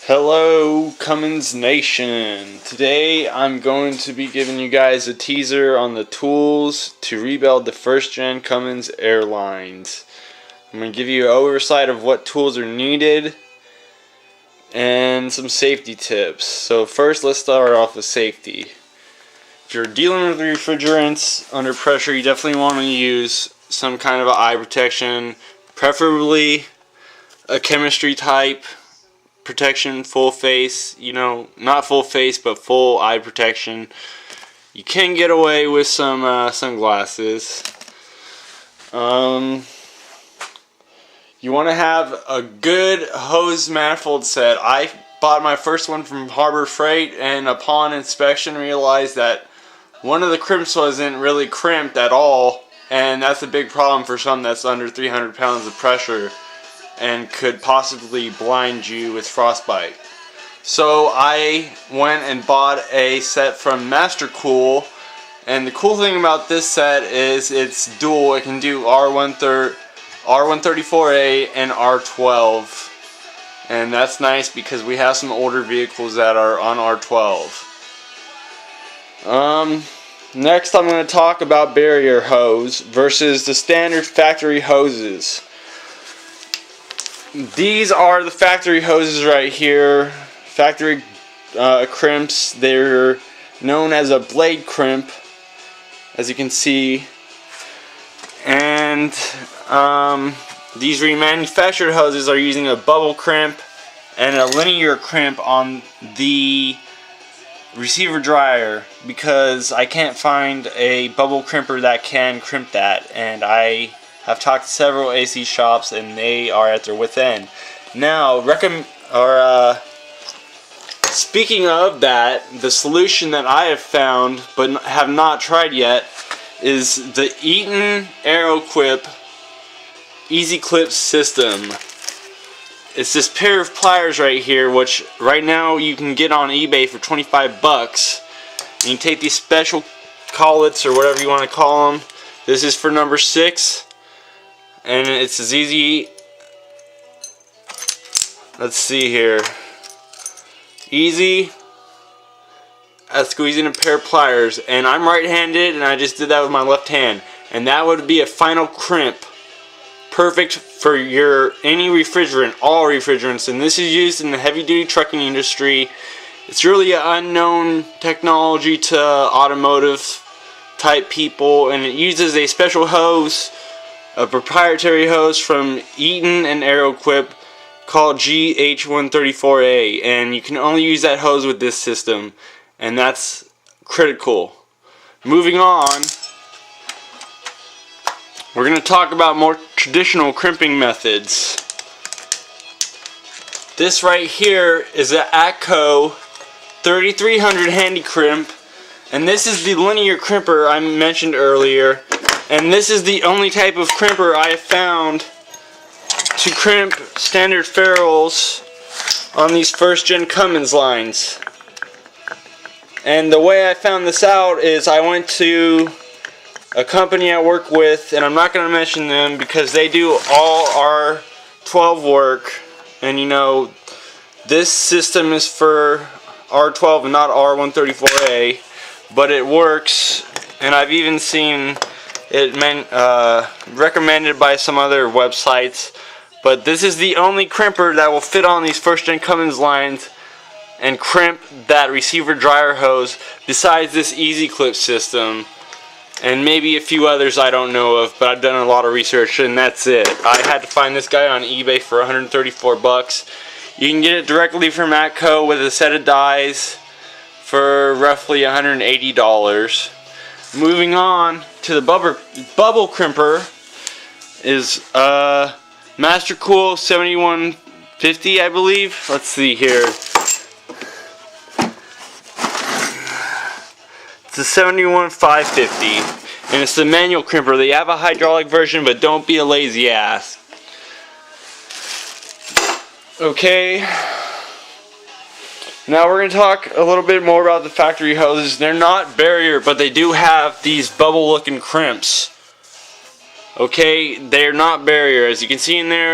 Hello Cummins Nation. Today I'm going to be giving you guys a teaser on the tools to rebuild the first gen Cummins Airlines. I'm going to give you an oversight of what tools are needed and some safety tips. So first, let's start off with safety. If you're dealing with refrigerants under pressure, you definitely want to use some kind of eye protection, preferably a chemistry type protection, full face, not full face but full eye protection. You can get away with some sunglasses. You want to have a good hose manifold set. I bought my first one from Harbor Freight, and upon inspection realized that one of the crimps wasn't really crimped at all, and that's a big problem for something that's under 300 pounds of pressure and could possibly blind you with frostbite. So I went and bought a set from Master Cool, and the cool thing about this set is it's dual. It can do R134A and R12, and that's nice because we have some older vehicles that are on R12. Next I'm going to talk about barrier hose versus the standard factory hoses. These are the factory hoses right here, factory crimps. They're known as a blade crimp, as you can see, and these remanufactured hoses are using a bubble crimp and a linear crimp on the receiver dryer, because I can't find a bubble crimper that can crimp that, and I have talked to several AC shops and they are at their wit's end. Now, speaking of that, the solution that I have found but have not tried yet is the Eaton AeroQuip Easy Clip system. It's this pair of pliers right here, which right now you can get on eBay for 25 bucks. And you take these special collets, or whatever you want to call them. This is for number 6. And it's as easy, let's see here, easy as squeezing a pair of pliers. And I'm right-handed, and I just did that with my left hand, and that would be a final crimp, perfect for any refrigerant, all refrigerants. And this is used in the heavy-duty trucking industry. It's really an unknown technology to automotive type people, and it uses a special hose, a proprietary hose from Eaton and AeroQuip called GH134A, and you can only use that hose with this system, and that's critical. Moving on, we're going to talk about more traditional crimping methods. This right here is an ATCO 3300 handy crimp, and this is the linear crimper I mentioned earlier. And this is the only type of crimper I have found to crimp standard ferrules on these first gen Cummins lines. And the way I found this out is I went to a company I work with, and I'm not going to mention them because they do all R12 work, and this system is for R12 and not R134A, but it works, and I've even seen it recommended by some other websites. But this is the only crimper that will fit on these first gen Cummins lines and crimp that receiver dryer hose, besides this Easy Clip system and maybe a few others I don't know of, but I've done a lot of research, and that's it. I had to find this guy on eBay for 134 bucks. You can get it directly from ATCO with a set of dies for roughly $180. Moving on to the bubble crimper is Master Cool 7150, I believe. Let's see here. It's a 71550, and it's the manual crimper. They have a hydraulic version, but don't be a lazy ass. Okay. Now we're going to talk a little bit more about the factory hoses. They're not barrier, but they do have these bubble looking crimps. Okay, they're not barrier. As you can see in there,